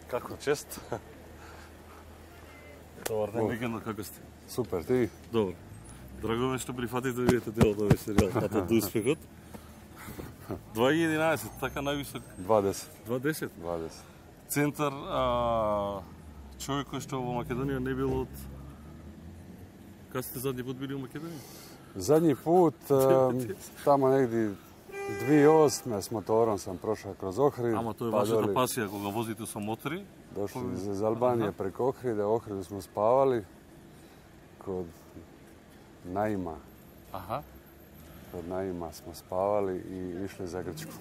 Kako čest? Dobar ден, викендот, како сте? Супер, ти? Добро. Драго ме што прифатите да видите дел од овој серијал, Патот до успехот. 2011, така највисок. 20. 20? 20. Центар, човек кој што во Македонија не бил од... Кога сте задни пут били во Македонија? Zadnji put, tamo negdje 2008. s motorom sam prošao kroz Ohrid. Ама тоа е вашата пасија кога возите со мотори? Došli iz Albanije preko Ohrida, u Ohridu smo spavali kod Naima. Аха. Kod Naima smo spavali i išli za Grčku.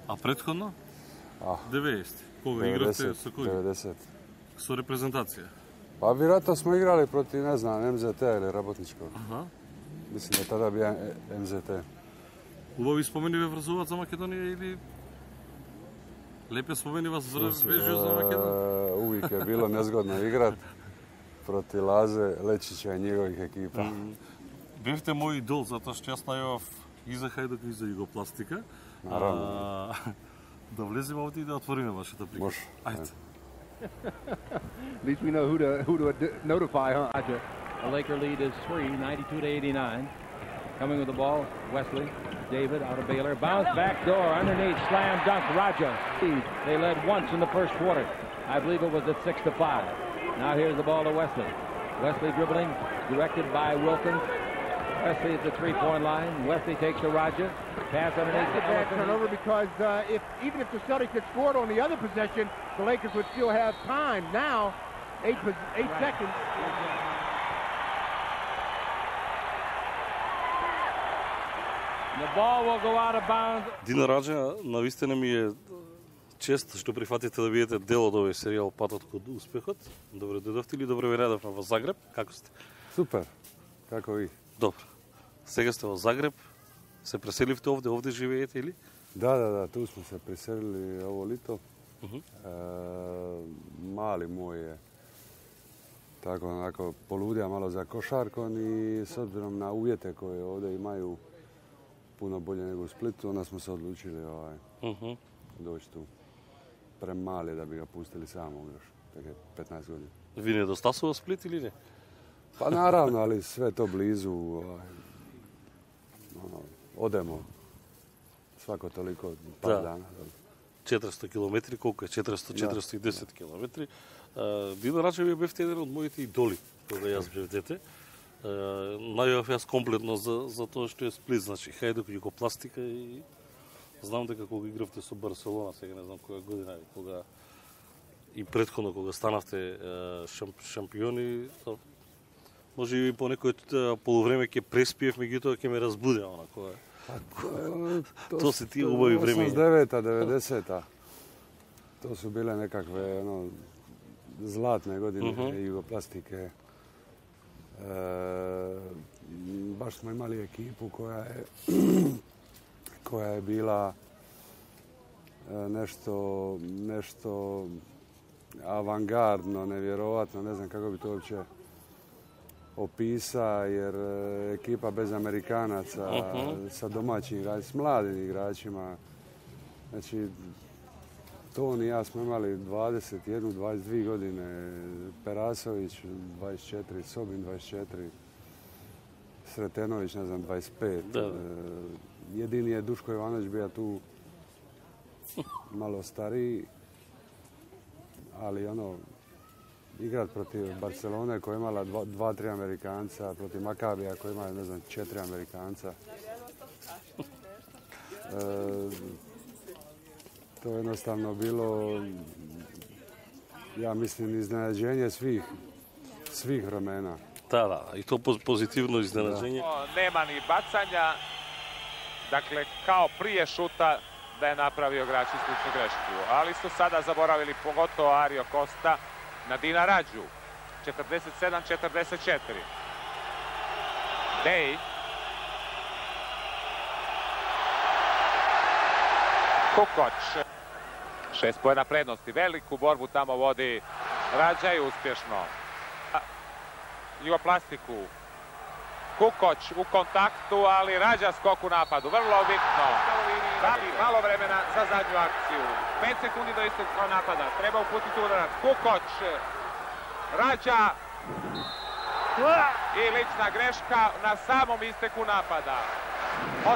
А претходно? 90. Кога 90, игравте со кој? 90. Со репрезентација? Pa vjerojatno smo igrali protiv, ne znam, MZT ili Rabotničkog. Аха. Mislim da je tada bio MZT. Убави спомени ве врзуваат за Македонија или лепе спомени вас вежу за Македонија? Uvijek je bilo nezgodno igrat protiv Laze Lečića i njegovih ekipa. Бевте мој идол, затоа што јас најавав и за Хајдук и за Југопластика. Наравно. Да влеземе овде и да отвориме вашата приказка. Може. Ајде. At least we know who to notify, huh? The Laker lead is 3, 92-89. Coming with the ball, Wesley. David out of Baylor. Bounce back door underneath. Slam dunk. Raja. They led once in the first quarter. I believe it was at 6-5. Now here's the ball to Wesley. Wesley dribbling, directed by Wilkins. Wesley at the three-point line. Wesley takes to Raja. Pass underneath. That's a bad turnover because even if the Celtics had scored on the other possession, the Lakers would still have time. Now, 8 seconds. The ball will go out of bounds. Дина Раджа, навистина ми е чест што прифатите да видите дел од овој серијал Патот кон успехот. Добре дојдовте или добре ве најдовме во Загреб? Како сте? Super, kako vi? Добро. Сега сте во Загреб. Се преселивте овде, овде живеете или? Da, tu smo se preselili ovo lito. Mali moj je tako onako poludija malo za košarkom i s obzirom na uvjete koje ovdje imaju puno bolje nego u Splitu, onda smo se odlučili doći tu. Premali da bi ga pustili samog još, tako je 15 godina. Ви не достасува Сплит или не? Pa naravno, ali sve to blizu. Odemo svako toliko par dana. 400 километри, колку е 410 километри. Дина Раджа ви бевте еден од моите идоли кога јас бев дете. Најавав јас комплетно за тоа што е Сплит, значи Хајдук, Југопластика и знам дека кога игравте со Барселона, сега не знам која година, кога и претходно кога станавте шампиони, може и по некој полувреме ќе преспиев, меѓутоа ќе ме разбуде она кога. To se ti ubavio vremena. 89-a, 90-a. To su bile nekakve zlatne godine Jugoplastike. Baš smo imali ekipu koja je bila nešto avangardno, nevjerovatno, ne znam kako bi to uopće opisa, jer ekipa bez Amerikanaca, sa domaćim igračima, s mladim igračima. Znači, Toni i ja smo imali 21, 22 godine, Perasović 24, Sobin 24, Sretenović, ne znam, 25. Jedini je Duško Ivanović bio tu malo stariji, ali igrat protiv Barcelone koja je imala 2-3 Amerikanca, protiv Makabija koja ima, ne znam, 4 Amerikanca. To je jednostavno bilo, ja mislim, iznenađenje svih vremena. Da, i to pozitivno iznenađenje. Nema ni bacanja, dakle, kao prije šuta da je napravio Gračić sličnu grešku, ali su sada zaboravili pogotovo Ario Costa na Dina Rađu. 47-44. Dej. Kukoč. 6 poena prednosti. Veliku borbu tamo vodi Rađa i uspješno. Jugoplastiku. Kukoć u kontaktu, ali rađa skok u napadu. Vrlo bitno. Dali malo vremena za zadnju akciju. 5 sekundi do isteka napada. Treba uputiti udarac. Kukoć rađa i lična greška na samom isteku napada. 85-65.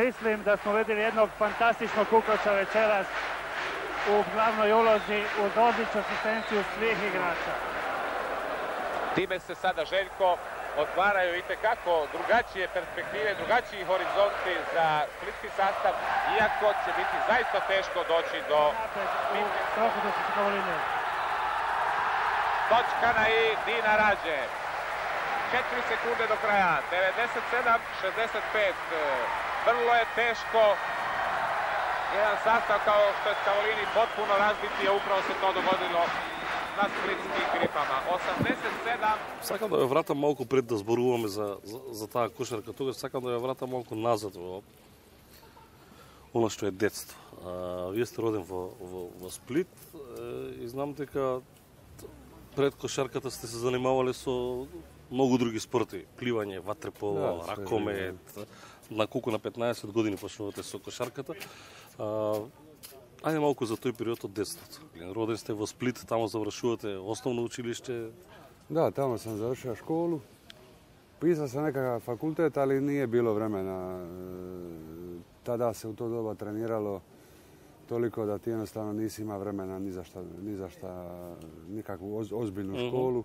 Mislim da smo vidjeli jednog fantastičnog Kukoća večeras u glavnoj ulozi uz odličnu asistenciju svih igrača. Time se sada, Željko, otvaraju itekako drugačije perspektive, drugačiji horizonti za splitski sastav, iako će biti zaista teško doći do točka na i Dina Rađe. 4 sekunde do kraja, 97-65. Vrlo je teško jedan sastav kao što je Scavolini potpuno razbiti, a upravo se to dogodilo на сплитски грипама. 87. Сакам да ја вратам малку пред да зборуваме за таа кошарка. Тогаш сакам да ја вратам малку назад во она што е детство. Вие сте роден во Сплит и знам дека пред кошарката сте се занимавале со многу други спорти. Пливање, ватреполо, ракомет. На колку на 15 години почнувате со кошарката. Ајде малку за тој период од детството. Роден сте во Сплит, тамо завршувате основно училиште. Da, tamo sam završio školu. Pisao sam nekakav fakultet, ali nije bilo vremena. Tada se u to doba treniralo toliko da ti jednostavno nisi imao vremena ni za šta, nikakvu ozbiljnu školu.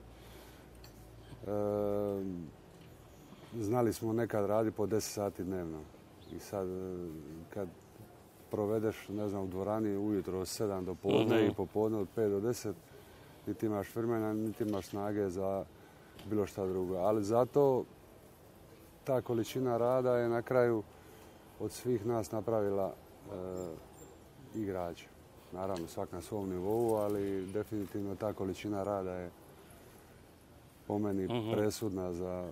Znali smo nekad raditi po 10 sati dnevno. I sad kad provedeš, ne znam, u dvorani ujutro od 7 do podne i popodne od 5 do 10, niti imaš vremena, niti imaš snage za bilo šta drugo. Ali zato ta količina rada je na kraju od svih nas napravila igrača. Naravno, svak na svom nivou, ali definitivno ta količina rada je po meni presudna za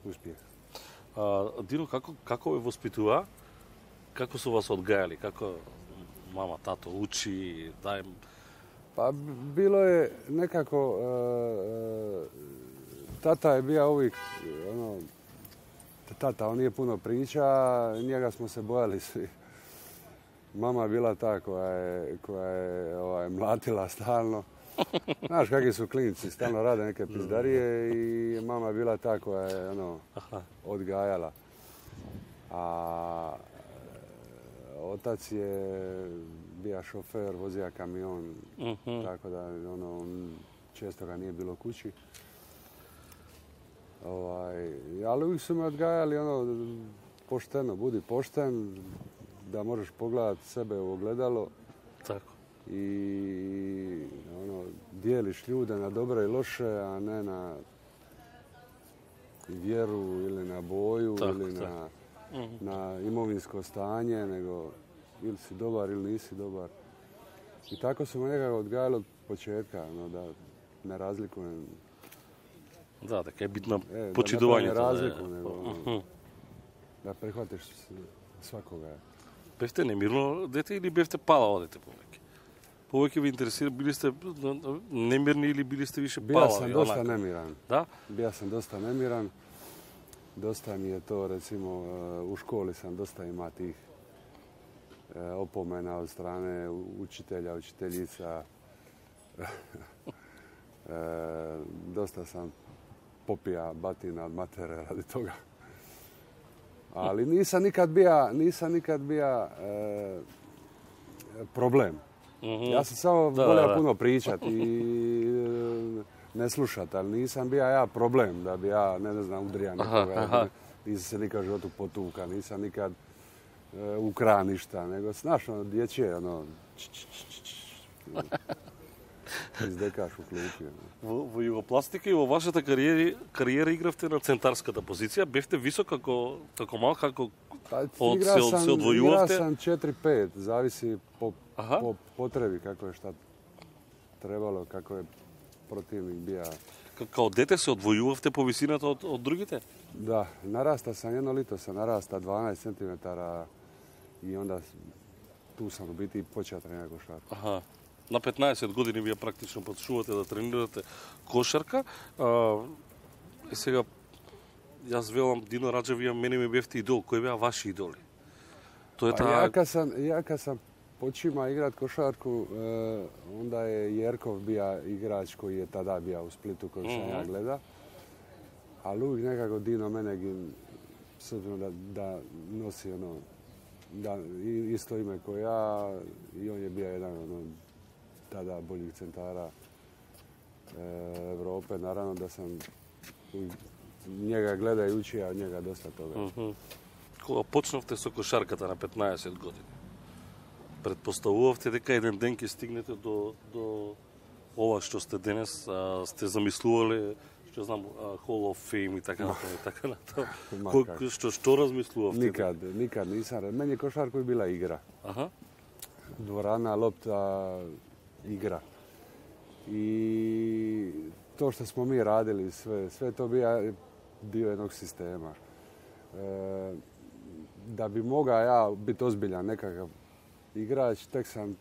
uspjeh. Dino, kako je vaspitува? Kako su vas odgajali? Kako mama, tato uči? Pa bilo je nekako, tata je bio uvijek, tata, on nije puno priča, njega smo se bojali svi. Mama je bila ta koja je mlatila stalno. Znaš kakvi su klinci, stalno rade neke pizdarije i mama je bila ta koja je odgajala. A otac je bio šofer, vozija kamion, tako da često ga nije bilo kući. Ali uvijek su me odgajali pošteno, budi pošten, da možeš pogledati sebe u ogledalo. Tako. I dijeliš ljude na dobre i loše, a ne na vjeru ili na boju ili na imovinsko stanje, nego ili si dobar ili nisi dobar. I tako su me nekako odgajali od početka, da ne razlikujem. Da, da je bitno počidovanje. Da ne razliku, nego da prihvatiš svakoga. Бевте немирно дете или бевте палаво дете повеќе? Повеќе ви интересира, били сте немирни или били сте више палави? Bija sam dosta nemiran. Da? Bija sam dosta nemiran. Dosta mi je to, recimo, u školi sam dosta ima tih opomena od strane učitelja, učiteljica. Dosta sam popija batina od matere radi toga. Ali nisam nikad bija problem. Ja sam samo volio puno pričati i ne slušati, ali nisam bio ja problem da bi ja, ne znam, udrija nekoga. Nisam se nikad u životu potuka, nisam nikad ukra ništa, nego, znaš, dječje, izdekaš u klupi. Во југопластика и во вашата кариера игравте на центарската позиција. Бевте висок како мал, како се одвојувавте? Igrao sam 4-5, zavisi po potrebi kako je šta trebalo, kako je protivnik bija. Kao dete se odvojuvavte po visiната од другите? Da, narasta sam, jedno lito sam narasta 12 cm i onda tu sam u biti počeo trenirati košarku. на 15 години вие практично почнувате да тренирате кошарка. И сега, јас велам, Дино Раджа, вие мене ми бевте идол. Кои беа ваши идоли? To je ta... Ja kad sam počima igrat košarku, onda je Jerkov bija igrač koji je tada bio u Splitu koji sam ja gleda. Ali uvijek nekako Dino Menegin, s obzirom da nosi ono, da isto ime kao ja, i on je bio jedan od tada boljih centara Evrope. Naravno da sam njega gledajući, a od njega dosta toga. Кога почнавте со кошарката на 15 години, предпоставувавте дека еден ден ќе стигнете до ова што сте денес, сте замислувале, што знам, Hall of Fame и така натаму. Што размислувавте? Nikad nisam. Meni je košarka bila igra. Dvorana, lopta, igra. I to što smo mi radili, sve to bio dio jednog sistema. Da bi mogao ja biti ozbiljan nekakav igrač, tek sam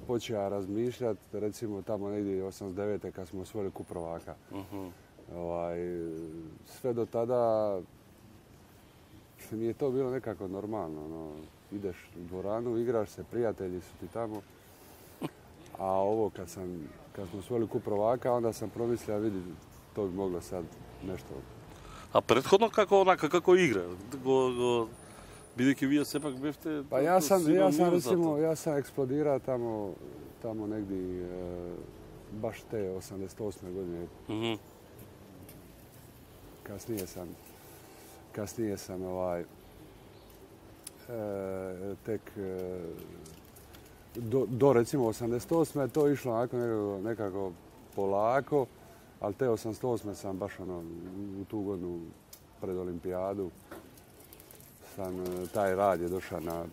počeo razmišljati, recimo tamo negdje 89. kad smo osvojili kup prvaka. Sve do tada mi je to bilo nekako normalno. Ideš u dvoranu, igraš se, prijatelji su ti tamo. A ovo kad smo osvojili kup prvaka, onda sam promislio, vidi, to bi moglo sad nešto. A prethodno kako igra? Бидејќи вие сепак бевте... Па јас сам експлодирao тамо негди баш те 88. години. Kasnije sam tek do recimo 88. je to išlo onako nekako polako, ali te 88. sam baš u tu godinu pred olimpijadu. Taj rad je došao na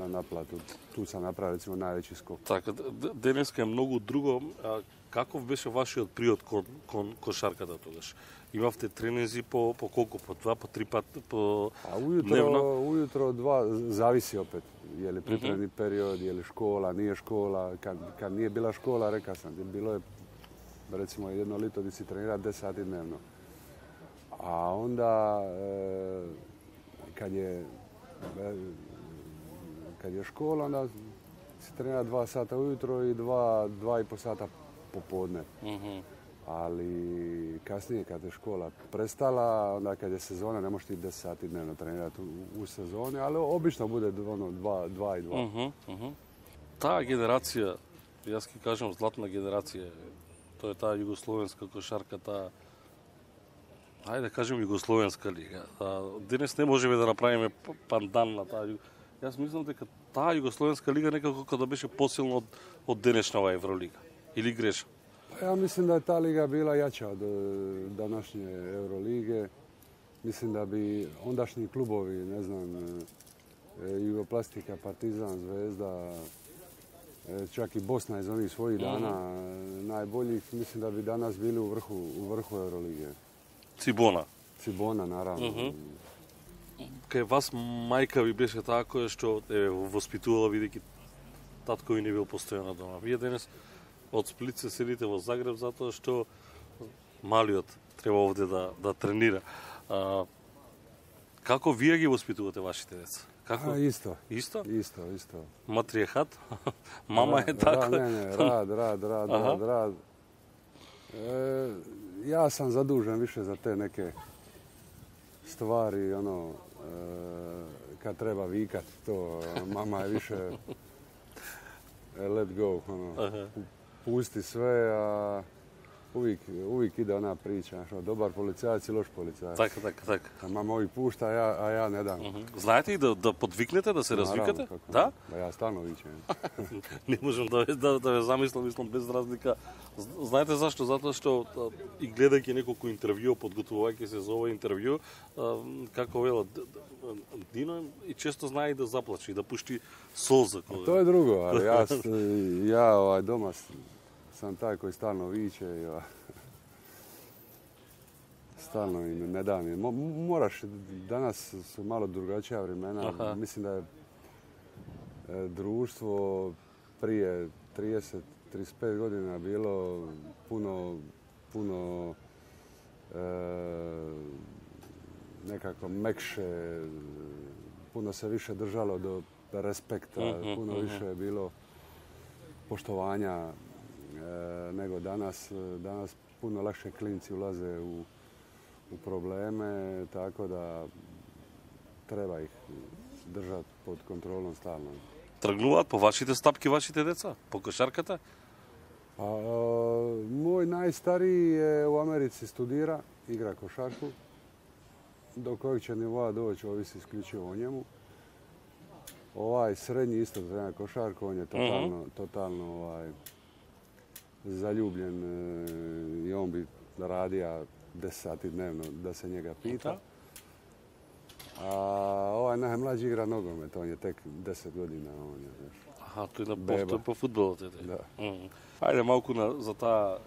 naplatu. Tu sam napravio recimo najveći skok. Така, денеска е многу друго. Каков беше вашиот приод кон кошарката тогаш? Имавте тренинзи по колку? По 2, по 3 пат по дневно? Ujutro 2, zavisi opet. Je li pripremni period, je li škola, nije škola. Kad nije bila škola, rekao sam, bilo je recimo jedno lito gdje si trenira 10 sati dnevno. A onda kad je škola, onda si trenira 2 sata ujutro i 2,5 sata popodne. Ali kasnije kad je škola prestala, onda kad je sezona, ne možeš ti 10 sati dnevno trenirati u sezoni, ali obično bude 2 i 2. Таа генерација, јас ќе кажам златна генерација, тоа е таа југословенска кошарка, таа ајде да кажем југословенска лига. Денес не можеме да направиме пандан на таа. Јас мислам дека таа југословенска лига некако да беше посилна од денешната Евролига. Или грешам? Ja mislim da je ta liga bila jača od današnje Eurolige. Mislim da bi ondašnji klubovi, ne znam, Jugoplastika, Partizan, Zvezda, čak i Bosna iz onih svojih dana najboljih, mislim da bi danas bili u vrhu Eurolige. Цибона, naravno. Кај вас мајка ви беше таа која што воспитувала, бидејќи татко ви не бил постојано дома. Вие денес од Сплит се селите во Загреб затоа што малиот треба овде да тренира. Како вие ги воспитувате вашите деца? Како? Isto. Isto? Isto. Матријахат? Мама е така? Ne, rad. Ja sam zadužen više za te neke stvari, kad treba vikat to, mama je više let go, pusti sve, a uvijek ide ona priča, dobar policajac i loš policajac. Така. Mama ovih pušta, a ja ne dam. Знаете и да подвикнете, да се развикате? Да? Ja stalno vičem. Не можам да ве замислам, без разлика. Знаете зашто? Затоа што и гледајќи неколку интервју, подготвувајќи се за ова интервју, како вела, Дино и често знае и да заплаче и да пушти солза. To je drugo, ali ja doma sam taj koji stalno viče i stalno im ne dam. Moraš, danas su malo drugačija vremena. Mislim da je društvo prije 30-35 godina bilo puno nekako mekše, puno se više držalo do respekta, puno više je bilo poštovanja nego danas. Danas puno lakše klinci ulaze u probleme, tako da treba ih držati pod kontrolom stalno. Тргнуваат по вашите стапки вашите деца, по кошарката? Moj najstariji je u Americi studira, igra košarku. Do kojeg će nivoa doći, ovisi isključivo o njemu. Ovaj srednji isto trenira košarku, on je totalno zaljubljen i on bi radio 10 sati dnevno da se njega pita. A ovaj najmlađi igra nogomet, on je tek 10 godina. Аха, тој на по фудбалот е. Да. Ајде малку за таа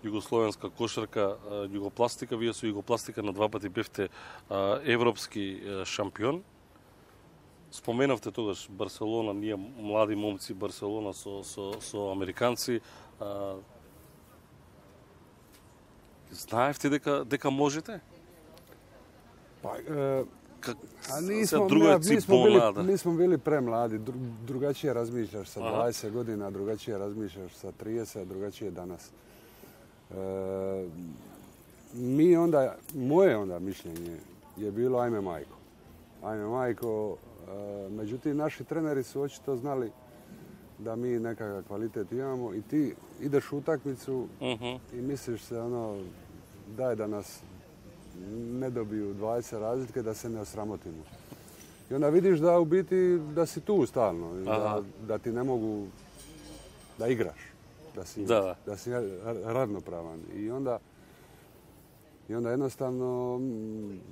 југословенска кошарка, југопластика. Вие со југопластика на два пати бевте европски шампион. Споменавте тогаш Барселона, ние млади момци Барселона со американци. Знаевте дека можете? Nismo bili premladi, drugačije razmišljaš sa 20 godina, drugačije razmišljaš sa 30, drugačije danas. Moje onda mišljenje je bilo ajme majko, međutim naši treneri su očito znali da mi nekakav kvalitet imamo i ti ideš u utakmicu i misliš se daj da nas ne dobiju 20 razlike, da se ne osramotimo. I onda vidiš da u biti da si tu stalno, da ti ne mogu da igraš, da si ravnopravan. I onda jednostavno,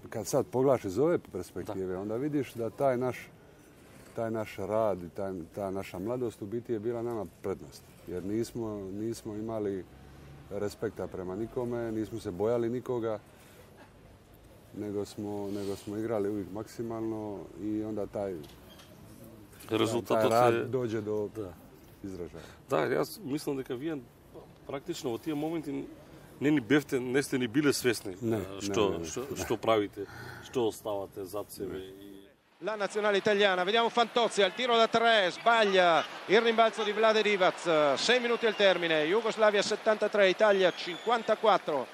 kad sad pogledaš iz ove perspektive, onda vidiš da taj naš rad i ta naša mladost u biti je bila nama prednost. Jer nismo imali respekta prema nikome, nismo se bojali nikoga, nego smo igrali uvijek maksimalno i onda taj rad dođe do izražaja. Да, јас мислам дека вие практично во тие моменти не сте ни биле свесни што правите, што оставате зад себе. La nazionale italiana, vediamo Fantozzi al tiro da 3, sbaglia il rimbalzo di Vlade Divac, 6 minuti al termine, Jugoslavia 73, Italia 54.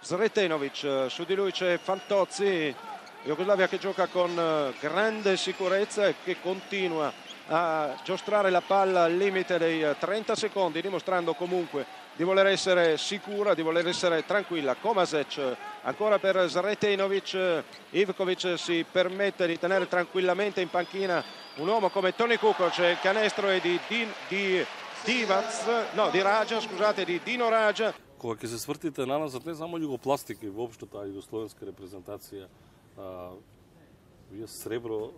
Sretenovic, su di lui c'è Fantozzi, Jugoslavia che gioca con grande sicurezza e che continua a giostrare la palla al limite dei 30 secondi, dimostrando comunque di voler essere sicura, di voler essere tranquilla. Kovacic ancora per Sretenovic, Ivkovic si permette di tenere tranquillamente in panchina un uomo come Toni Kukoc, il canestro è di Dino Rađa. Кога ќе се свртите на назад, не само југопластика и воопшто таа југословенска репрезентација, вие сребро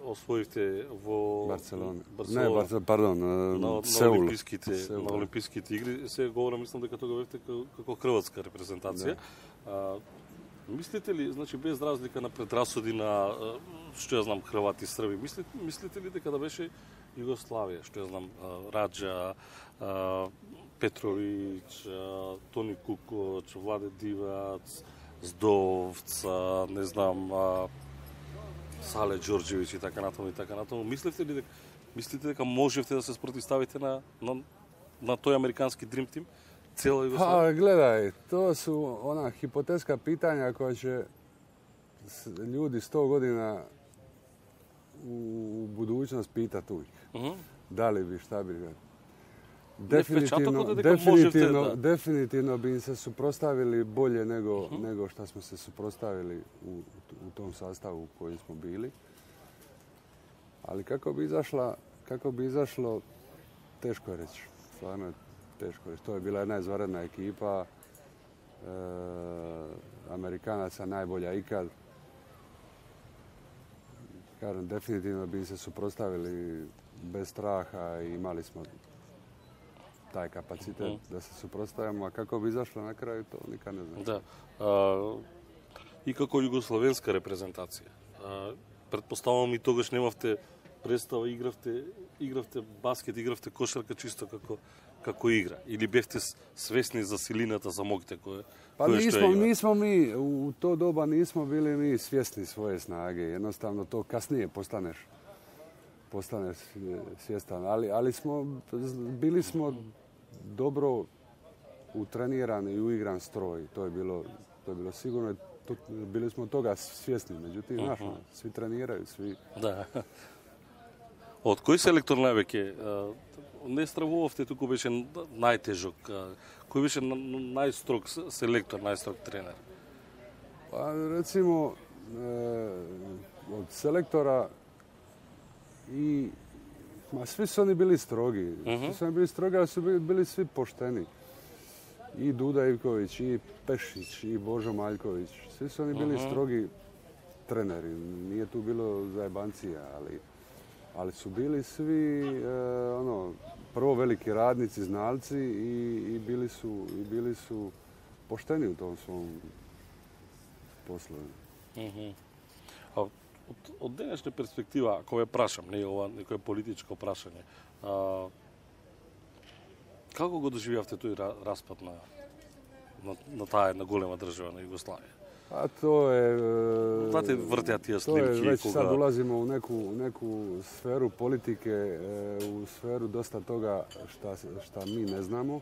освоивте во Барселона. На Сеул. На Олимписките игри. Се говорам, мислам дека тога бевте како хрватска репрезентација. Мислите ли, значи без разлика на предрасуди на што ја знам хрвати, срби, мислите ли дека да беше Југославија, што ја знам Раđа, Петрович, Тони Кукоч, Владе Дивац, Здовца, не знам, Сале Ѓорđević и така натаму. Мислите дека можевте да се спротивставите на тој американски Dream Team? Цела Југославија? Gledaj, to su ona hipotetska pitanja koja će ljudi 100 godina u budućnost pitati uvijek. Da li bi, šta bi. Definitivno bi im se suprotstavili bolje nego što smo se suprotstavili u tom sastavu u kojem smo bili. Ali kako bi izašlo, teško je reći. Stvarno je teško reći. To je bila jedna izvanredna ekipa. Amerikanaca najbolja ikad. Kažem, definitivno bi im se suprotstavili bez straha i imali smo taj kapacitet da se suprotstavimo, a kako bi izašlo na kraju, to nikad ne znam. Да. И како југословенска репрезентација. Предпоставувам и тогаш немавте представа игравте баскет, игравте кошарка чисто како игра? Или бевте свесни за силината, за могите koje Pa što je igra? nismo mi, u to doba nismo bili mi svjesni svoje snage. Jednostavno to kasnije postaneš svjestan. Ali bili smo dobro utrenirani i uigran stroj. To je bilo sigurno. Bili smo toga svjesni. Međutim, svi treniraju, svi... Да. Од кој селектор највеќе не стравувавте, туку беше најтежок? Кој беше најстрог селектор, најстрог тренер? Pa recimo od selektora svi su oni bili strogi. Svi su oni bili strogi, ali su bili svi pošteni. I Duda Ivković, i Pešić, i Božo Maljković. Svi su oni bili strogi treneri. Nije tu bilo zajebancija, ali su bili svi prvo veliki radnici, znalci i bili su pošteni u tom svom poslu. Од денешна перспектива, ако ве прашам, не е ова некое политичко прашање, како го доживјавте тој распад на таа една голема држава на Југославија? A to je... Znate, vrtja tija to je snimki. već sad ulazimo u neku sferu politike, u sferu dosta toga šta mi ne znamo.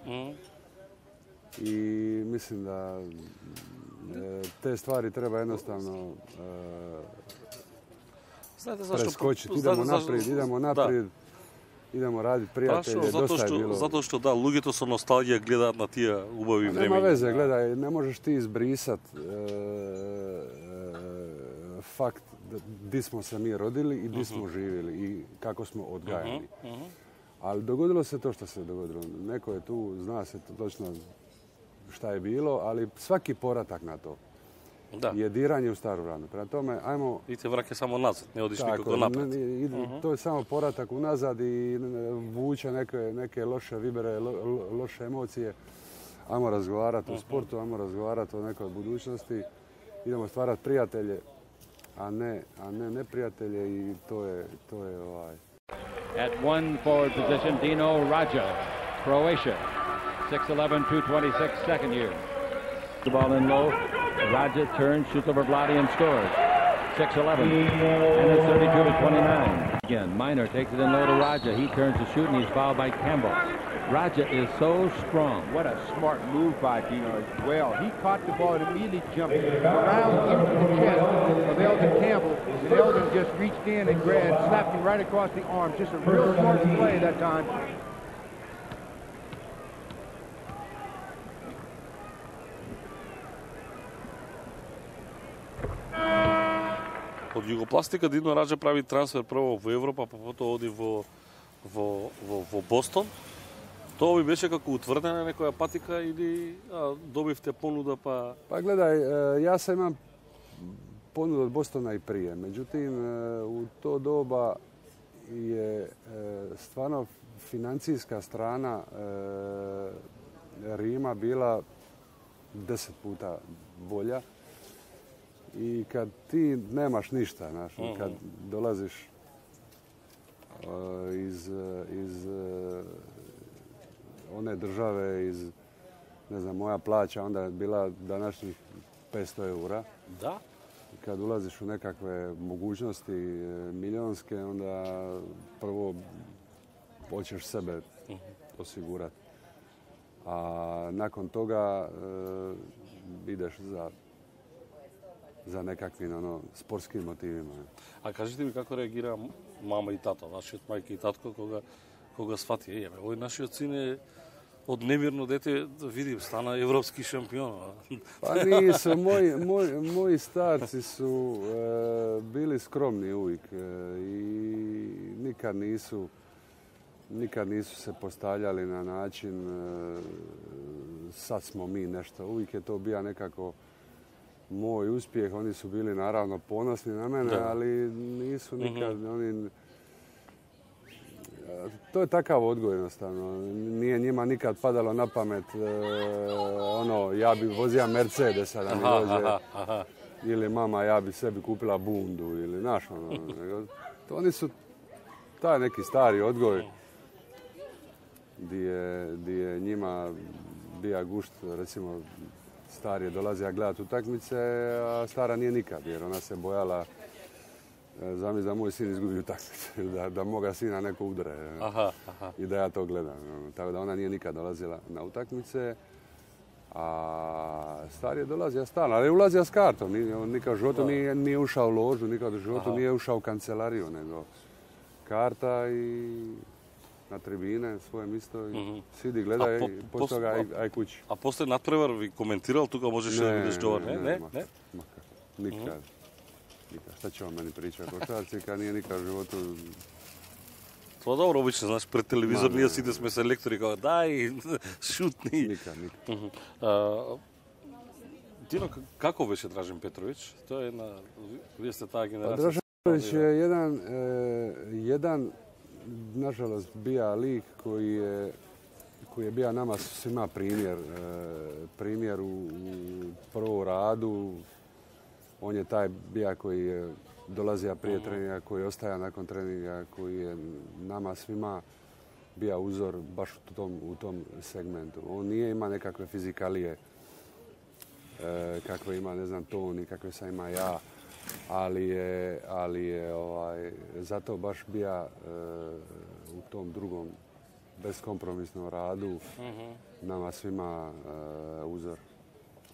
I mislim da te stvari treba jednostavno preskočiti. Idemo naprijed. Idemo raditi prijatelje, dosta je bilo. Zato što da, lugito sa nostalgija gledat na tija ubavi vremena. Nema veze, gledaj, ne možeš ti izbrisat fakt di smo se mi rodili i di smo živjeli i kako smo odgajani. Ali dogodilo se to što se dogodilo. Neko je tu, zna se točno šta je bilo, ali svaki povratak na to je diranje u staru ranu. Prema tome, ajmo... I te vrake samo nazad, ne odiš nikako napred. To je samo povratak unazad i vuče neke loše vibere, loše emocije. Ajmo razgovarati o sportu, ajmo razgovarati o nekoj budućnosti. Idemo stvarati prijatelje, a ne neprijatelje i to je ovaj... At one forward position, Dino Raja, Croatia. 6'11", 226, second year. The ball in low. Raja turns, shoots over Vladi and scores. 6'11", and it's 32-29. Again, Minor takes it in low to Raja. He turns to shoot, and he's fouled by Campbell. Raja is so strong. What a smart move by Dino as well. He caught the ball and immediately jumped around into the chest of Eldon Campbell. And Eldon just reached in and slapped him right across the arm. Just a real smart play that time. Од Југопластика Дино Раджа прави трансфер прво во Европа, па потоа оди во Бостон. Тоа ви беше како утврдена некоја патика или добивте понуда па... Pa gledaj, ja sam imam ponudu od Bostona i prije. Međutim, u to doba je stvarno financijska strana Rima bila 10 puta bolja. I kad ti nemaš ništa, znaš, kad dolaziš iz one države, ne znam, moja plaća onda je bila današnjih 500 eura. Da? Kad ulaziš u nekakve mogućnosti milionske, onda prvo hoćeš sebe osigurati. A nakon toga ideš za nekakvim sportskim motivima. A кажете ми како реагира мама и тато, вашиот мајка и татко кога сфати, овој нашиот син е од немирно дете, видим, стана европски шампион. Pa nisu, moji starci su bili skromni uvijek i nikad nisu se postavljali na način sad smo mi nešto. Uvijek je to bio nekako moj uspjeh. Oni su bili naravno ponosni na mene, ali nisu nikad to je takav odgoj jednostavno. Nije njima nikad padalo na pamet ja bi vozio Mercedesa da mi voze. Ili mama ja bi sebi kupila bundu ili oni su taj neki stari odgoj gdje je njima bija gušt, recimo stari je dolazio gledati utakmice, a stara nije nikad, jer ona se bojala zamisli da moj sin izgubi utakmice, da moga sina neko udre i da ja to gledam. Tako da ona nije nikad dolazila na utakmice, a stari je dolazio stalno, ali je ulazio s kartom. Nikad u životu nije ušao u ložu, nikad u životu nije ušao u kancelariju, nego karta i na tribine, svoje mjesto i sidi, gledaj i poslije toga aj kući. A poslije nadprevar vi komentirali, tuga možeš da vidiš dobar, ne? Nikad. Šta će vam meni pričati o košarci kad nije nikad u životu... To dobro, obično, znaš, pred televizor nije side sme selektori kao daj, šutni. Nikad. Dino, kako беше Dražen Petrović? To je jedna, vi ste ta generacija... Dražen Petrović je jedan, nažalost, bija lik koji je bija nama svima primjer u prvom radu. On je taj bija koji je dolazio prije treninga, koji je ostaja nakon treninga, koji je nama svima bija uzor baš u tom segmentu. On nije ima nekakve fizikalije kakve ima, ne znam, Toni, kakve sam ima ja, ali je zato baš bija u tom drugom beskompromisnom radu nama svima uzor.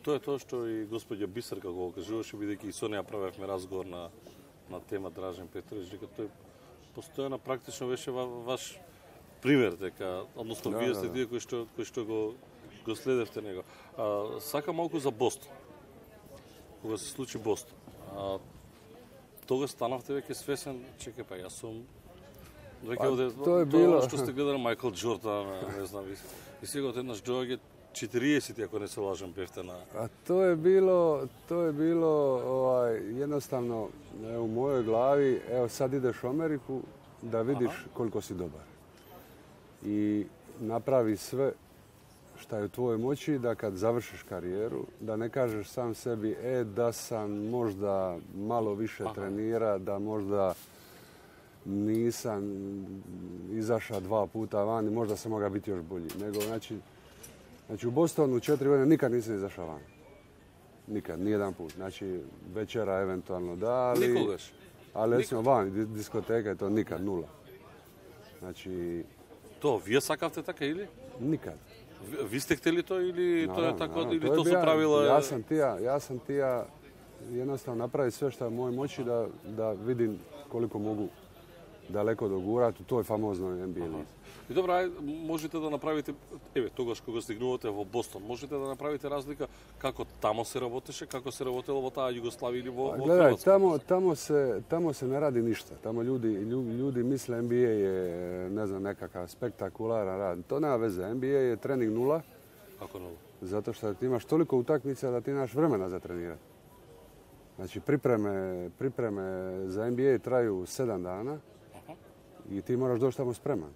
To je to što i gospođa Bisarka го кажуваше, бидејќи и со неја правевме разговор на тема Дражен Петрович, дека тој постојано практично беше ваш пример, дека, односно вие сте тие кои што го следевте него. Сака малку за Бостон. Кога се случи Бостон. Тога станавте веќе свесен, чекај па јас сум веќе тоа што сте гледали Майкл Джордан, не знам, и сега одеднаш доаѓа 40, ako ne se lažem, befte na... A to je bilo jednostavno u mojoj glavi, evo sad ideš u Ameriku da vidiš koliko si dobar. I napravi sve šta je u tvojoj moći da kad završiš karijeru, da ne kažeš sam sebi, da sam možda malo više trenira, da možda nisam izašao 2 puta van i možda sam mogao biti još bolji. Nego, Znači u Bostonu 4 godine nikad nisam izašao van. Nikad, nijedan put. Znači večera eventualno da, ali... Nikogaš? Ali recimo van, diskoteka je to nikad, 0. Znači... To, вие сакавте така или? Nikad. Ви сте hteli to ili to je tako, ili to su bija, pravila... Ja sam tija jednostavno napraviti sve što je u mojoj moći da vidim koliko mogu daleko dogurati u toj famoznoj NBA lizi. И добро, можете да направите, тогаш кога стигнувате во Бостон, можете да направите разлика како тамо се работеше, како се работело во таа Југославија или во Гledaј, tamo se ne radi ništa. Tamo ljudi misle NBA je, ne znam, nekakav spektakularan rad. To nema veze. NBA je trening 0. Kako 0? Zato što ti imaš toliko utakmica da ti nemaš vremena za trenirati. Znači, pripreme za NBA traju 7 dana i ti moraš doći tamo spreman.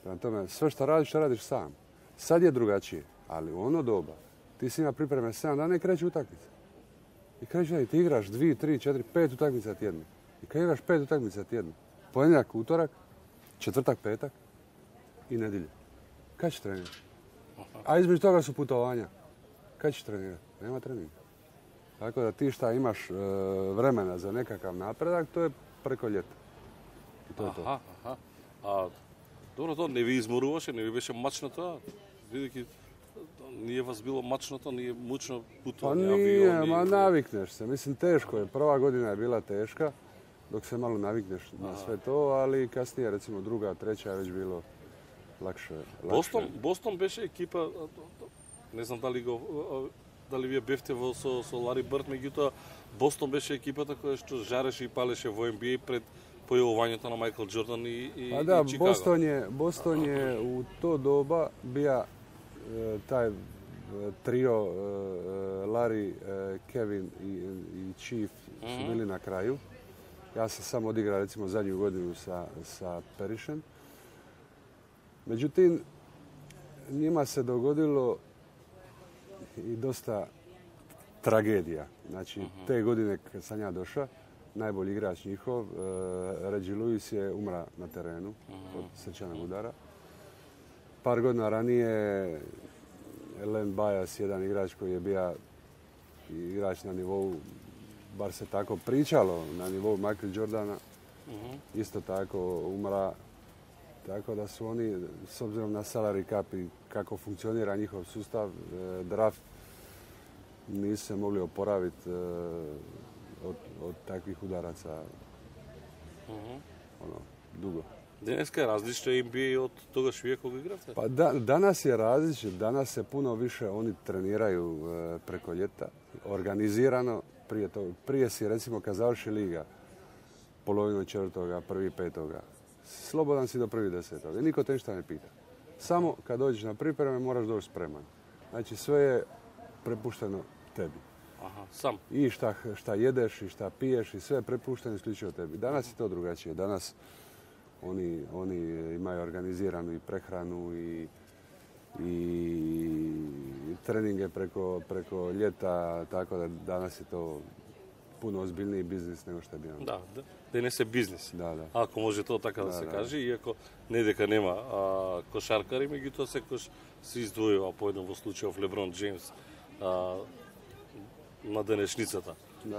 Prema tome, sve što radiš sam. Sad je drugačije, ali u ono doba ti si ima pripreme 7 dana i kreće utakmica. I kreće, ti igraš 2, 3, 4, 5 utakmica tjedno. I kad igraš 5 utakmica tjedno, ponedjeljak, utorak, četvrtak, petak i nedjelja. Kad ćeš trenirati? A između toga su putovanja. Kad ćeš trenirati? Nema treninga. Tako da ti šta imaš vremena za nekakav napredak, to je preko ljeta. I to je to. Добро, тоа не ви изморуваше, не ви беше мачно тоа? Бидејќи nije vas bilo mačno to, nije mučno putovanje, avioni? Pa nije, navikneš se. Mislim, teško je. Prva godina je bila teška, dok se malo navikneš na sve to, ali kasnije, recimo, druga, treća je već bilo lakše. Бостон беше екипа, не знам дали вие бевте со Лари Бърд, меѓутоа Бостон беше екипата која што жареше и палеше во NBA пред појавувањето на Майкл Джордан и Чикаго. Boston je u to doba bija taj trio Larry, Kevin i Chief su bili na kraju. Ja sam samo odigrao recimo zadnju godinu sa Perišem. Međutim, njima se dogodilo i dosta tragedija. Znači, te godine kad sam ja došao, najbolji igrač njihov. Reggie Lewis je umra na terenu od srčanog udara. Par godina ranije Len Bias, jedan igrač koji je bio igrač na nivou, bar se tako pričalo, na nivou Michael Jordana, isto tako umra. Tako da su oni, s obzirom na salary cap i kako funkcionira njihov sustav, draft, nisu se mogli oporaviti od takvih udaraca dugo. Денеска е различно NBA od тогаш вие кога играте? Pa danas je različit, danas se puno više oni treniraju preko ljeta, organizirano. Prije si recimo kad završi liga, polovinu četvrtoga, prvi petoga, slobodan si do prvi desetoga i niko te ništa ne pita. Samo kad dođeš na pripreme moraš doći spreman. Znači sve je prepušteno tebi. Aha, sam. I šta jedeš i šta piješ i sve je prepušteno isključivo tebi. Danas je to drugačije. Danas oni imaju organiziranu i prehranu i treninge preko ljeta, tako da danas je to puno ozbiljniji biznis nego što je bio. Да, денес е бизнес. Да. Ако може тоа така да се каже, иако не дека нема кошаркари, меѓутоа секој се издвојува по еден во случајов Леброн Джеймс на денешницата.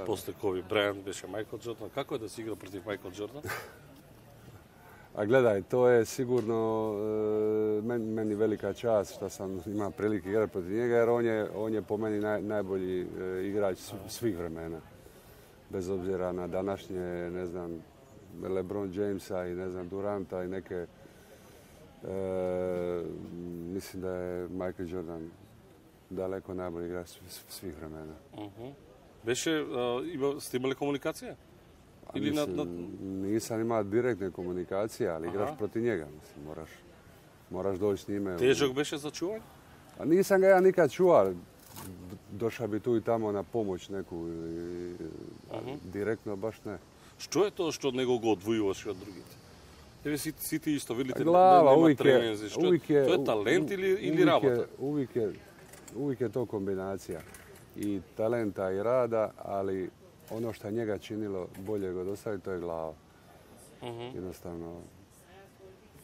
После Коби Брајант беше Майкл Джордан. Како е да се игра против Майкл Джордан? A gledaj, to je sigurno meni velika čast što sam imao prilike igrati protiv njega, jer on je po meni najbolji igrač svih vremena. Bez obzira na današnje, ne znam, LeBron Jamesa i ne znam, Duranta i neke, mislim da je Michael Jordan daleko najbolji igrač svih vremena. Сте имали комуникација? Nisam imao direktne komunikacije, ali igraš protiv njega. Mislim, moraš doći s njime. Težak беше за чување? A nisam ga ja nikad čuo. Došao bi tu i tamo na pomoć neku. Direktno baš ne. Што е тоа што него го одвојуваше од другите? Еве сите исто видите Glava, нема uvijek тренинзи. Тоа е талент или работа? Uvijek je to kombinacija. I talenta i rada, ali ono što je njega činilo boljeg od ostalih, to je glava. Jednostavno,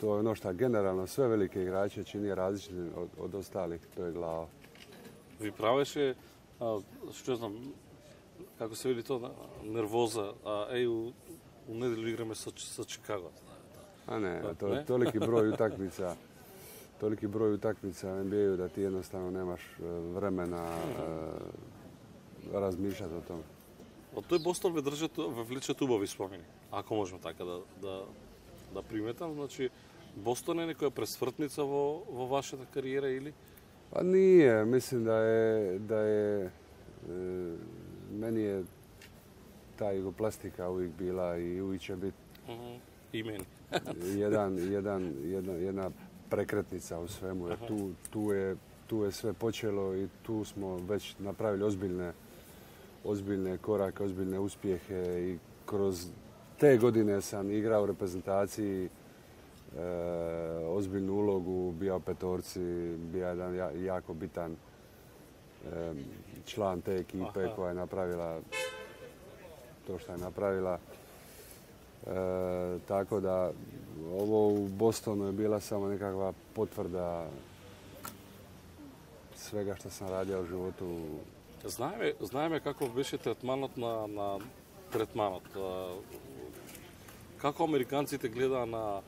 to je ono što generalno sve velike igrače čini različitim od ostalih, to je glava. Ви правеше, што знам, како се вели тоа, нервоза, у неделю играме со Чикаго. A ne, to je toliki broj utakmica u NBA-u da ti jednostavno nemaš vremena razmišljati o tome. Од тој Бостон ве влечат убави спомени, ако можеме така да приметам. Значи, Бостон е некоја пресвртница во вашата кариера или? Pa nije, mislim da je meni je ta jugoplastika uvijek bila i uvijek će biti I meni. jedna prekretnica u svemu. Jer tu je sve počelo i tu smo već napravili ozbiljne korake, ozbiljne uspjehe i kroz te godine sam igrao u reprezentaciji ozbiljnu ulogu, bio u petorci, bio jedan jako bitan član te ekipe koja je napravila to što je napravila. Tako da ovo u Bostonu je bila samo nekakva potvrda svega što sam radio u životu. Знаеме како беше третманот на третманот. Како американците глеdaa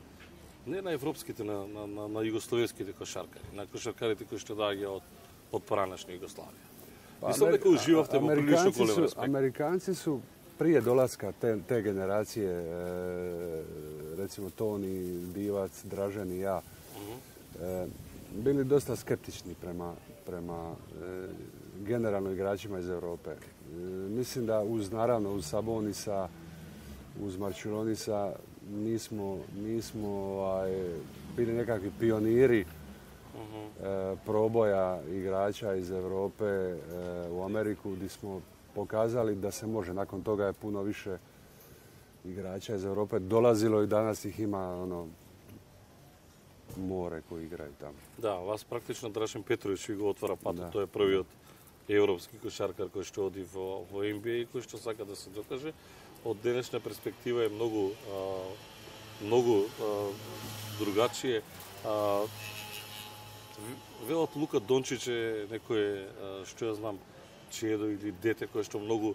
не на европските, на југословенските кошаркари, на кошаркарите кои што доаѓа од поранешна Југославија. Мислам дека уживавте во прилично голем респект. Amerikanci su prije dolaska te generacije, recimo Toni, Divac, Dražen i ja, bili dosta skeptični prema generalno igračima iz Europe. Mislim da naravno uz Sabonisa, uz Marčulonisa nismo bili nekakvi pioniri proboja igrača iz Europe u Ameriku, gdje smo pokazali da se može. Nakon toga je puno više igrača iz Europe dolazilo i danas ih ima more koji igraju tamo. Da, vas praktično Drašen Petrović vi го отвара патот. Тој е првиот европски кошаркар кој што оди во NBA и кој што сака да се докаже. од денешна перспектива е многу другачие. Велат Лука Дончич е некој, што ја знам, чедо или дете кој што многу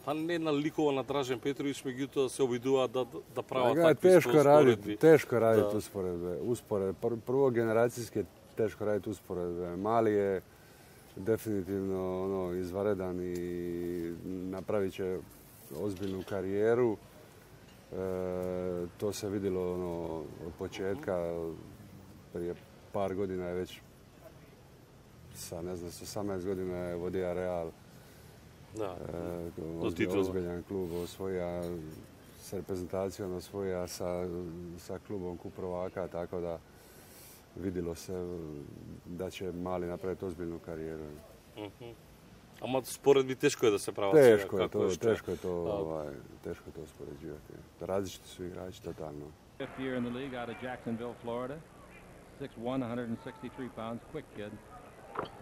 не наликува на Дражен Петрович, меѓутоа се обидуваат да прават такви успоредби. Тешко радити успоредbe. Prvo generacijski je teško raditi usporedbe. Mali je definitivno izvanredan i napravit će ozbiljnu karijeru. To se vidjelo od početka. Prije par godina je već sa 18 godina je vodio Real. Da, ozbiljan klub, osvoja s reprezentacijom, osvoja sa klubom kup prvaka, tako da vidjelo se da će Mali napraviti ozbiljnu karijeru. Ама според би тешко е да се прават. Тешко je to uspoređivati. Različiti su igrači totalno. Fifth year in the league out of Jacksonville, Florida. 6'1", 163 pounds, quick kid.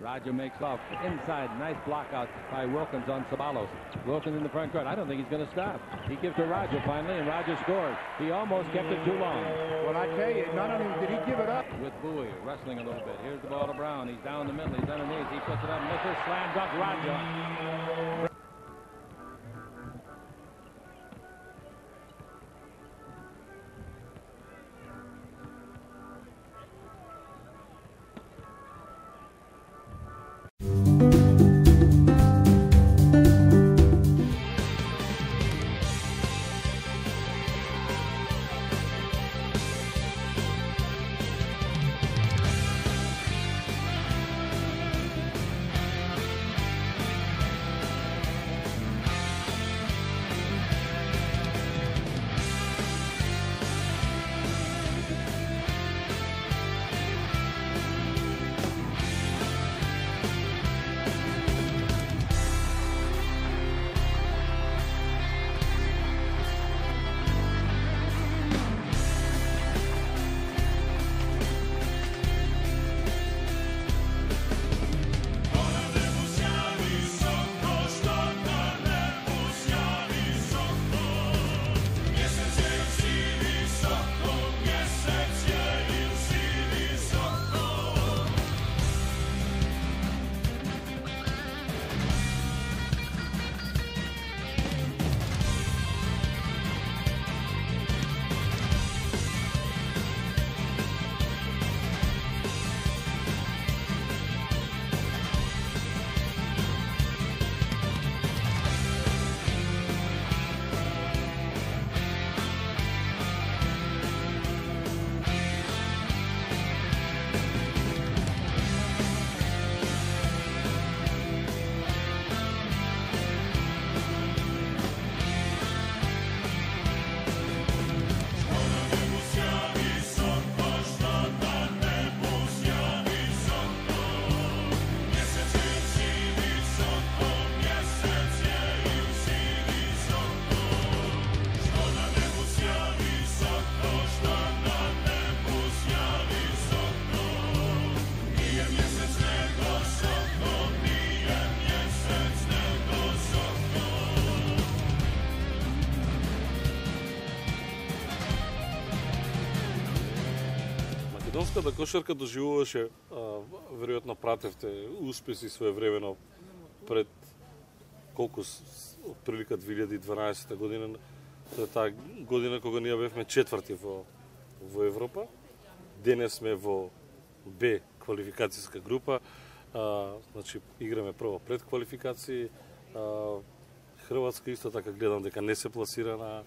Raja makes love. Inside, nice block out by Wilkins on Sabalos. Wilkins in the front court. I don't think he's going to stop. He gives to Raja finally, and Raja scores. He almost kept it too long. Well, I tell you, not only did he give it up. With Bowie wrestling a little bit. Here's the ball to Brown. He's down the middle. He's underneath. He puts it up. Misses. Slam dunk. Raja. Македонската кошарка доживуваше, веројатно пратевте успеси своевремено пред колку отприлика 2012 година. Тоа е таа година кога ние бевме четврти во Европа. Денес сме во Б квалификацијска група. Значи играме прво пред квалификации. Хрватска исто така гледам дека не се пласира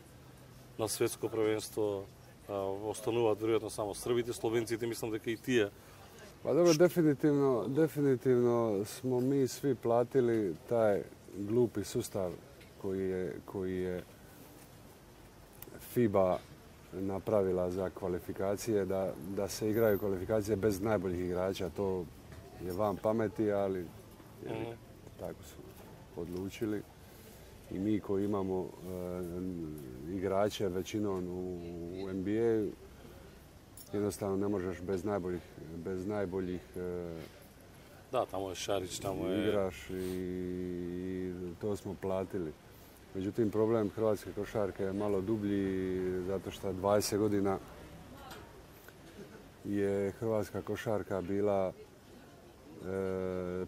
на светско првенство. Остануваат веројатно само србите, словенците, мислам дека и тие. Pa dobro, definitivno smo mi svi platili taj glupi sustav koji je FIBA napravila za kvalifikacije, da se igraju kvalifikacije bez najboljih igrača. To je van pameti, ali tako su odlučili. I mi koji imamo igrače većinom u NBA-u, jednostavno ne možeš bez najboljih Da, tamo je Šarić, tamo je... igraš i to smo platili. Međutim, problem hrvatske košarke je malo dublji zato što 20 godina je hrvatska košarka bila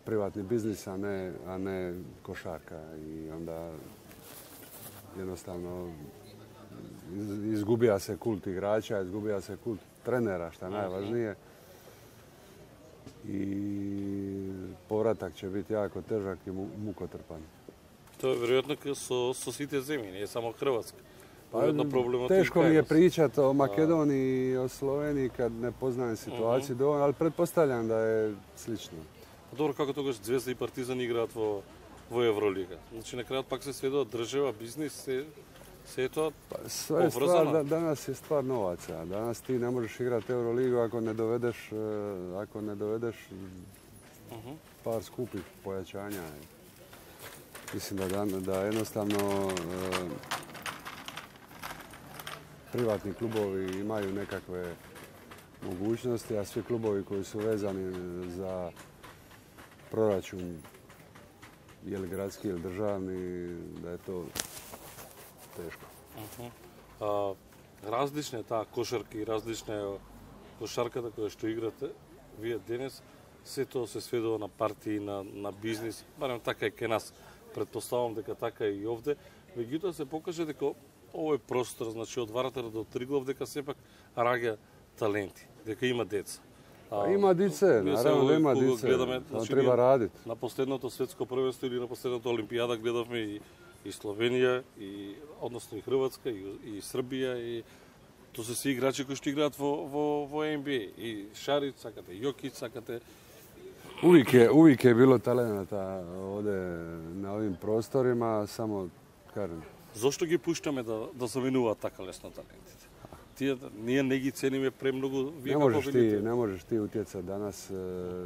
privatni biznis, a ne košarka. I onda jednostavno izgubija se kult igrača, izgubija se kult trenera, što je najvažnije. I povratak će biti jako težak i mukotrpan. To je vjerojatno so site zemlje, nije samo Hrvatska. Teško mi je pričati o Makedoniji i o Sloveniji kad ne poznajem situaciju dovoljno, ali pretpostavljam da je slično. Dobro, kako to kažeš, Zvezda i Partizan igraат во Евролига. Значи на крајот пак се сведува држава, бизнис, се е тоа поврзано. Danas je stvar novaca. Danas ti ne možeš igrati Euroligu ako ne dovedeš par skupih pojačanja. Mislim da jednostavno privatni klubovi imaju nekakve mogućnosti, a svi klubovi koji su vezani za proračun, je li gradski ili državni, da je to teško. Различна е таа кошарка и различна е кошарката која што играте вие денес. Се тоа се сведува на партии, на бизнис, барем така е кај нас. Предпоставам дека така е и овде. Меѓутоа се покаже дека овој простор, значи од Варатар до Триглав, дека сепак раѓа таленти, дека има деца. Има дице, наравно нема дице, но треба радит. На последното светско првенство или на последната олимпијада гледавме и Словенија, односно и Хрватска, и Србија, и то се си играчи кои што играат во NBA. И Шарич, сакате, Јокич, сакате. Uvijek je bilo talenata ovdje na ovim prostorima, samo kažem. Зошто ги пуштаме да заменуваат така лесно талентите? Ние не ги цениме премногу. Ne možeš ti utjecati danas.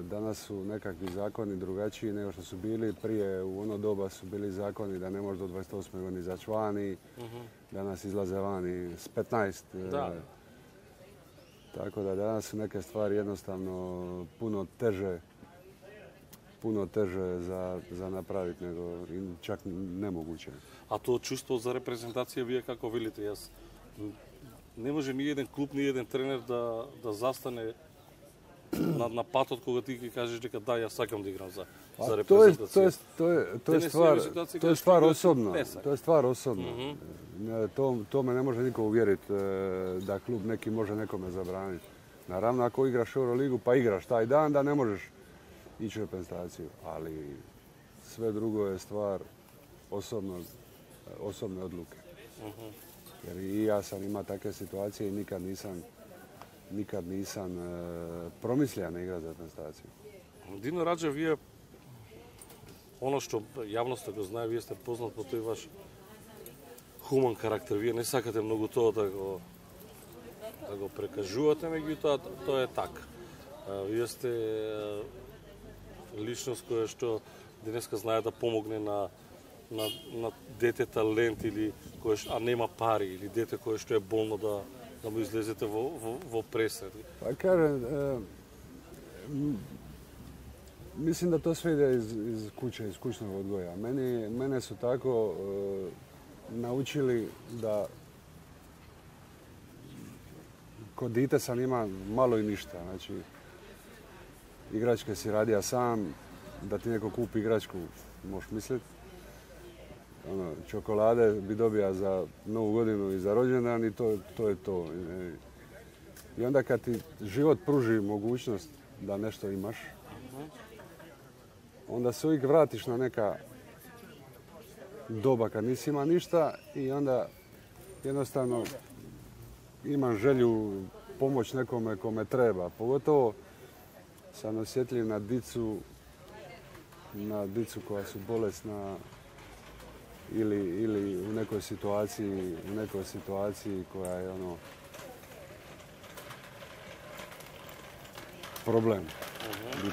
Danas su nekakvi zakoni drugačiji nego što su bili. Prije u ono doba su bili zakoni da ne možeš do 28. godine izaći vani. Danas izlaze vani s 15. Tako da danas su neke stvari jednostavno puno teže za napraviti nego čak nemoguće. A to čustvo za reprezentacija, vие како велите, јас не може ни еден клуб, ни еден тренер да застане на патот кога ти ќе кажеш дека да, јас сакам да играм за репрезентација. To je stvar osobno. To je stvar osobno. To me ne može niko uvjeriti da klub neki može nekome zabraniti. Naravno, ako igraš Euroligu pa igraš taj dan, da ne možeš ići u reprezentaciju. Ali sve drugo je stvar osobne odluke. Jer i ja sam imao takve situacije i nikad nisam promislio na igrati za reprezentaciju. Дино Раджа, вие, оно што јавноста го знае, вие сте познат по тој ваш хуман карактер. Вие не сакате многу тоа да го прекажувате, меѓутоа тоа е така. Вие сте личност која што денеска знае да помогне на дете талент или а нема пари, или дете кое што е болно да му излезете во пресред. Pa kažem, mislim da to sve ide iz kuće, iz kućnog odgoja. Mene su tako naučili da kod dite sam ima malo i ništa. Znači, igračke si radija sam, da ti neko kupi igračku, možeš misliti. Čokolade bi dobija za Novu godinu i za rođendan i to je to. I onda kad ti život pruži mogućnost da nešto imaš, onda se uvijek vratiš na neka doba kad nisi ima ništa i onda jednostavno imam želju pomoć nekome kome treba. Pogotovo sam osjetljiv na dicu koja su bolesna ili u nekoj situaciji koja je problem. Gdje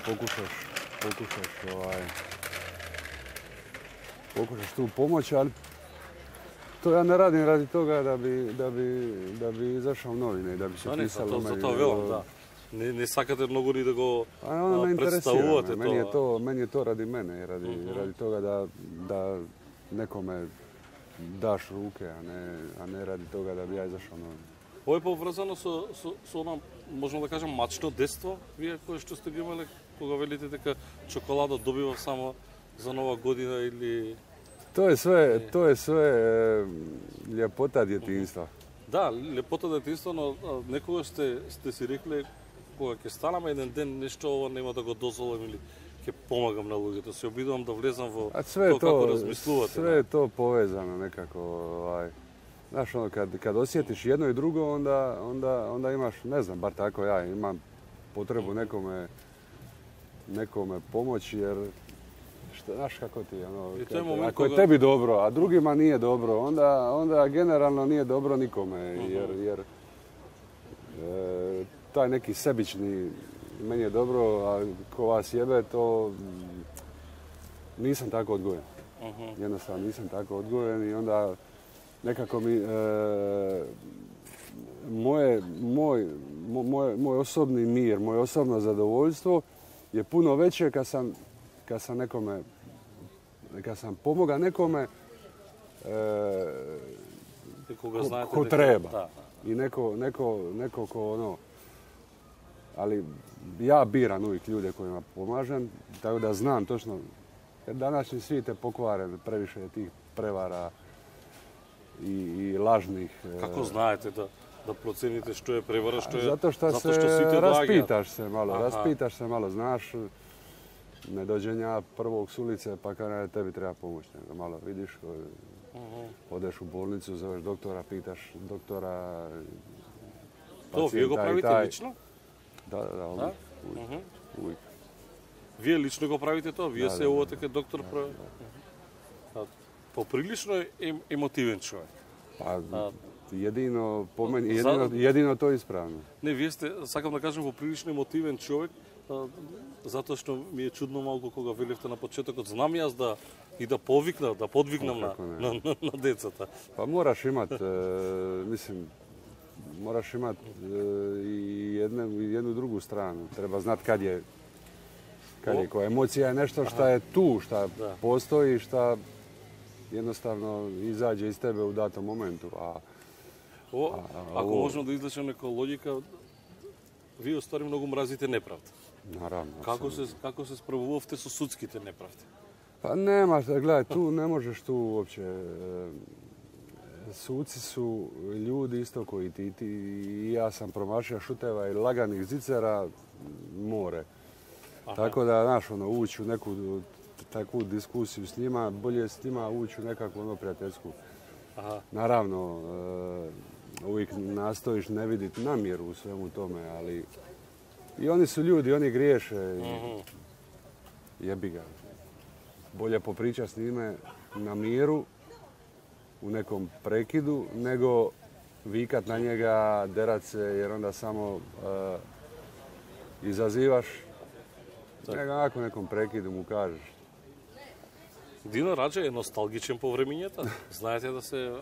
pokušaš tu pomoć, ali to ja ne radim radi toga da bi izašao u novine i da bi se pisalo o meni. Zato velam, da. Не сакате многу ни да го представувате тоа. Meni je to radi mene, radi toga da nekome daš ruke, a ne radi toga da bi ja izašao na... Ovo je поврзано со она, можемо да кажем, мачно детство, вие кое што сте ги имале, кога велите дека чоколада добива само за Нова година или... To je sve ljepota djetinjstva. Да, лепота детинство, но некогаш сте си рекле кога ќе станаме еден ден нешто ово нема да го дозволам или ќе помагам на луѓето. Се обидувам да влезам во тоа како размислувате. Sve je to povezano nekako. Znaš, ono, kad osjetiš jedno i drugo, onda imaš, ne znam, bar tako ja, imam potrebu nekome pomoći, jer znaš kako ti, ono, ako je tebi dobro, a drugima nije dobro, onda generalno nije dobro nikome, jer taj neki sebični, meni je dobro, a ko vas jebe, to nisam tako odgojen. Jednostavno nisam tako odgojen i onda nekako mi moj osobni mir, moje osobno zadovoljstvo je puno veće kad sam pomogao nekome ko treba. Da. I neko ko ono... Ali ja biram uvijek ljude kojima pomažem, tako da znam točno, jer današnji svijet je pokvaren, previše je tih prevara i lažnih... Kako znate da procenite što je prevara, što je... Zato što raspitaš se malo, znaš, ne dođem ja prvog s ulice pa kada tebi treba pomoć, nego malo vidiš, odeš u bolnicu, zoveš doktora, pitaš doktora... To vi го правите лично? Da, uvijek. Вие лично го правите тоа? Вие се увате кај доктор? Поприлично е емотивен човек. Jedino, po meni, jedino to je ispravno. Не, вие сте, сакам да кажем, поприлично емотивен човек, затоа што ми е чудно малку кога велевте на почетокот. Знам јас да подвигнам на децата. Pa moraš imat, mislim, moraš imat i jednu drugu stranu. Treba znat kad je koja emocija je nešto šta je tu, šta postoji, šta jednostavno izađe iz tebe u datom momentu. Ако можем да излечеме како логика, вие остави многу мразите неправда. Naravno. Kako se spravувавте со судските неправди? Pa nemaš, gledaj, tu ne možeš tu uopće. Suci su ljudi isto koji ti i ja sam promašio šuteva i laganih zicera more. Tako da, znaš, ući u neku takvu diskusiju s njima, bolje je s njima ući u nekakvu prijateljsku. Naravno, uvijek nastojiš ne vidjeti namjeru u svemu tome, ali i oni su ljudi, oni griješe i jebi ga. Bolje popričati s njime na miru, u nekom prekidu, nego vikat na njega, derat se, jer onda samo izazivaš. Nego ako nekom prekidu mu kažeš. Dino Раджа е носталгичен по времењата. Знаете да се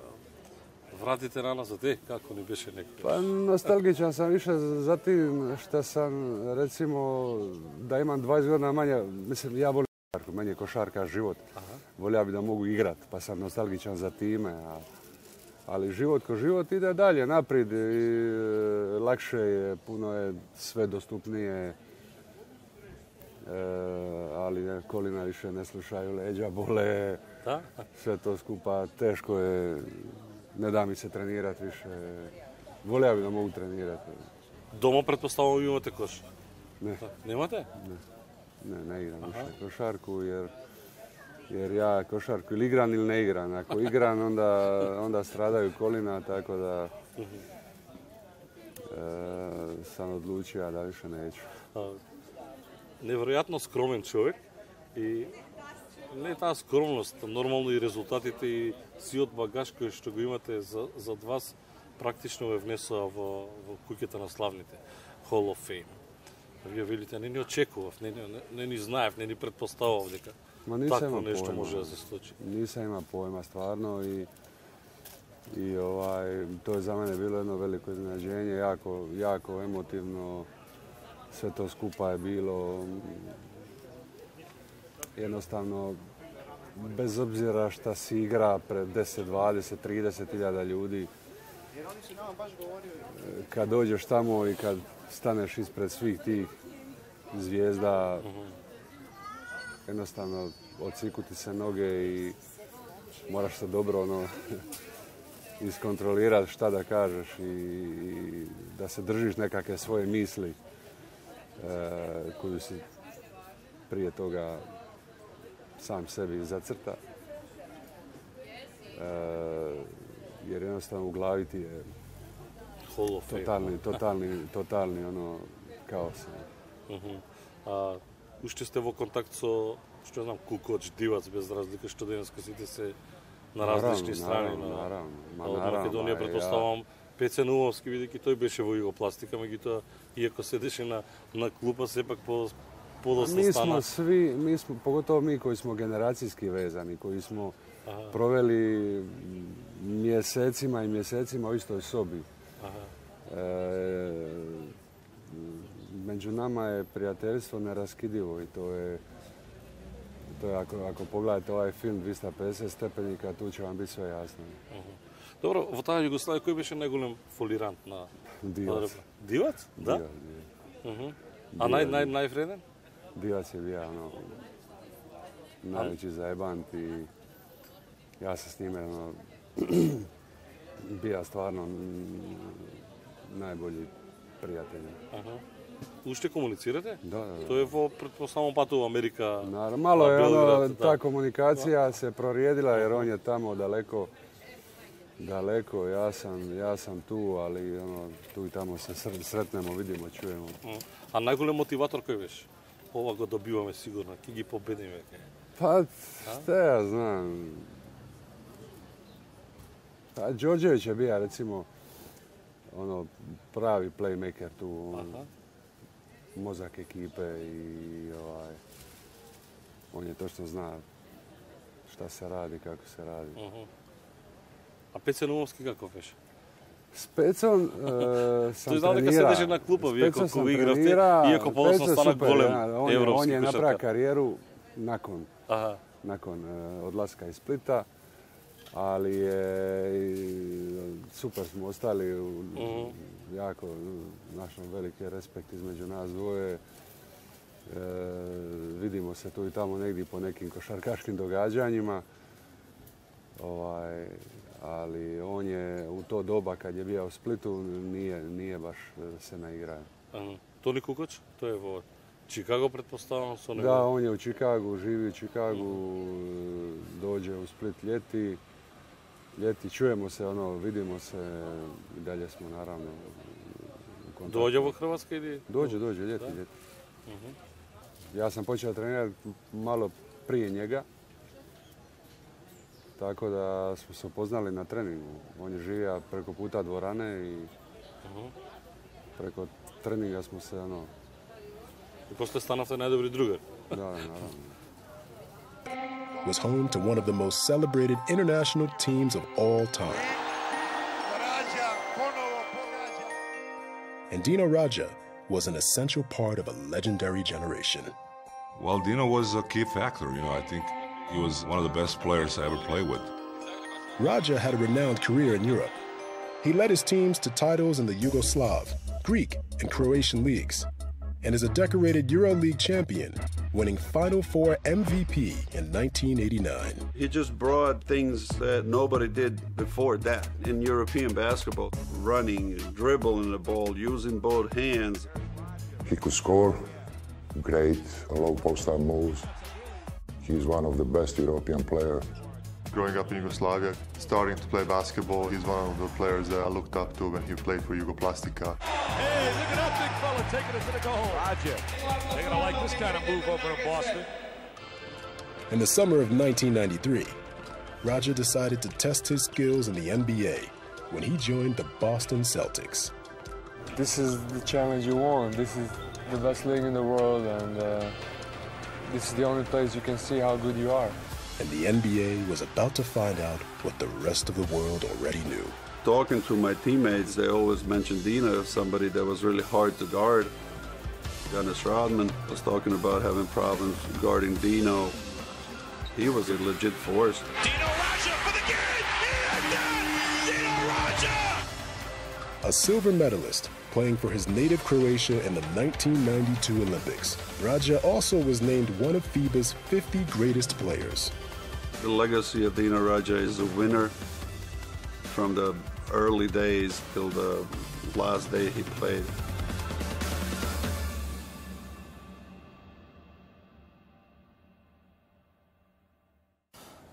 вратите на назад, како ни беше некој? Pa nostalgičan sam više za tim što sam, recimo, da imam 20 godina manje, mislim, ja volim košarku, meni je košarka život. Volio bi da mogu igrat, pa sam nostalgičan za time. Ali život ko život ide dalje, naprijed, lakše je, puno je sve dostupnije. Ali kolina više ne slušaju, leđa bole, sve to skupa, teško je, ne da mi se trenirati više. Volio bi da mogu trenirati. Дома pretpostavljam imate koš? Ne. Nemate? Ne igram više košarku jer ja košarku ili igram ili ne igram. Ako igram onda stradaju kolina, tako da sam odlučio da više neću. Неверојатно скромен човек и не таа скромност, нормално и резултатите и сиот багаж кој што го имате зад вас практично ве внесува во куќата на славните Hall of Fame. Вие велите, не ни очекував, не ни знаев, не ни предпоставав дека такво нешто може да се случи. Nisam imao pojma stvarno i to je za mene bilo jedno veliko iznenađenje, jako emotivno. Sve to skupa je bilo jednostavno bez obzira šta si igra pred 10, 20, 30 hiljada ljudi, kad dođeš tamo i kad staneš ispred svih tih zvijezda, jednostavno odsikuti se noge i moraš se dobro iskontrolirati šta da kažeš i da se držiš nekakve svoje misli koju si prije toga sam sebi zacrta. Jer jednostavno u glavi ti je totalni kaos. Уште сте во контакт со, што знам, Кукоч, Дивац, без разлика што денеска сите се на различни страни. Од Македонија претпоставам Пеце Нумовски, бидејќи тој беше во Југопластика, меѓутоа, иако седеше на клупа, сепак подоста стана. Mi smo, pogotovo mi koji smo generacijski vezani, koji smo proveli mjesecima i mjesecima u istoj sobi. Među nama je prijateljstvo neraskidivo i to je ako pogledate ovaj film 250 stepenika, tu će vam biti sve jasno. Добро, во таа Југославија кој беше најголем фолирант на Divac. Дивац? Да? А највреден? Divac je bio najveći zajebant i ja sam s njime bio stvarno najbolji prijatelj. Уште комуницирате? Da. Тој е во претпоставам пату во Америка. Naravno, malo je ta komunikacija se prorijedila jer on je tamo daleko, ja sam tu, ali tu i tamo se sretnemo, vidimo, čujemo. А најголем мотиватор кој беше? Ова го добиваме сигурно, ќе ги победиме. Pa, šta ja znam. Pa, Đorđević je bio, recimo, pravi playmaker tu, mozak ekipe i on je točno zna šta se radi, kako se radi. А Пеце Нумовски каков беше? S Pecom sam Тој знал дека седеше на клупа, вие колку ви игравте, иако подоцна стана голем европски On je napravio кошаркар. karijeru nakon odlaska iz Splita, ali super smo ostali, jako veliki respekt između nas dvoje. Vidimo se tu i tamo negdje po nekim košarkaškim događanjima. Ali on je u to doba kad je bio u Splitu nije baš se naigrao. Тони Кукоч, тој е во Чикаго, претпоставам, со него. Da, on je u Čikagu, živi u Čikagu, dođe u Split ljeti, čujemo se, vidimo se i dalje smo naravno u kontaktu. Доđe во Hrvatska ili? Dođe, ljeti. Ja sam počeo trenirati malo prije njega, tako da smo se upoznali na treningu. On je živio preko puta dvorane i preko treninga smo se И после станавте најдобри другари. Da, naravno. Was home to one of the most celebrated international teams of all time. And Dino Radja was an essential part of a legendary generation. Well, Dino was a key factor. I think he was one of the best players I ever played with. Radja had a renowned career in Europe. He led his teams to titles in the Yugoslav, Greek, and Croatian leagues, and is a decorated EuroLeague champion, winning Final Four MVP in 1989. He just brought things that nobody did before that in European basketball. Running, dribbling the ball, using both hands. He could score, great low post-up moves. He's one of the best European players. Growing up in Yugoslavia, starting to play basketball, he's one of the players that I looked up to when he played for Jugoplastika. Hey, look at that big fella taking it to the goal. Radja, they're going to like this kind of move over in Boston. In the summer of 1993, Radja decided to test his skills in the NBA when he joined the Boston Celtics. This is the challenge you want. This is the best league in the world, and this is the only place you can see how good you are. And the NBA was about to find out what the rest of the world already knew. Talking to my teammates, they always mentioned Dino as somebody that was really hard to guard. Dennis Rodman was talking about having problems guarding Dino. He was a legit force. Dino Radja for the game! Dino Radja! A silver medalist playing for his native Croatia in the 1992 Olympics, Radja also was named one of FIBA's 50 greatest players. The legacy of Dino Radja is a winner from the early days till the last day he played.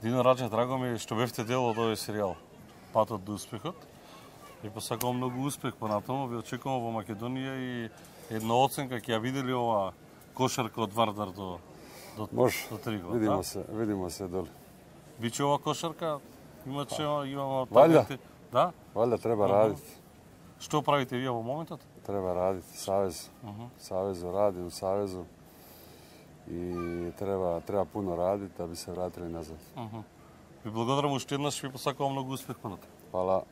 Дино Радja, драго ми е што бевте дел од овој серијал Патот до успехот. И посакувам многу успех понатаму. Ви очекувам во Македонија и една оценка ќе ја видели ова кошарка од Вардар до Може, Тригла. видимо се доли. Биче ова кошарка, имamo Валја? Да? Валја треба радити. Што правите вие во моментот? Треба радити, Савез. Савезу ради, у Савезу. И треба пуно радити да би се вратили назад. Ви благодарам уште еднаш, ви посакувам многу успех понатаму. Хвала.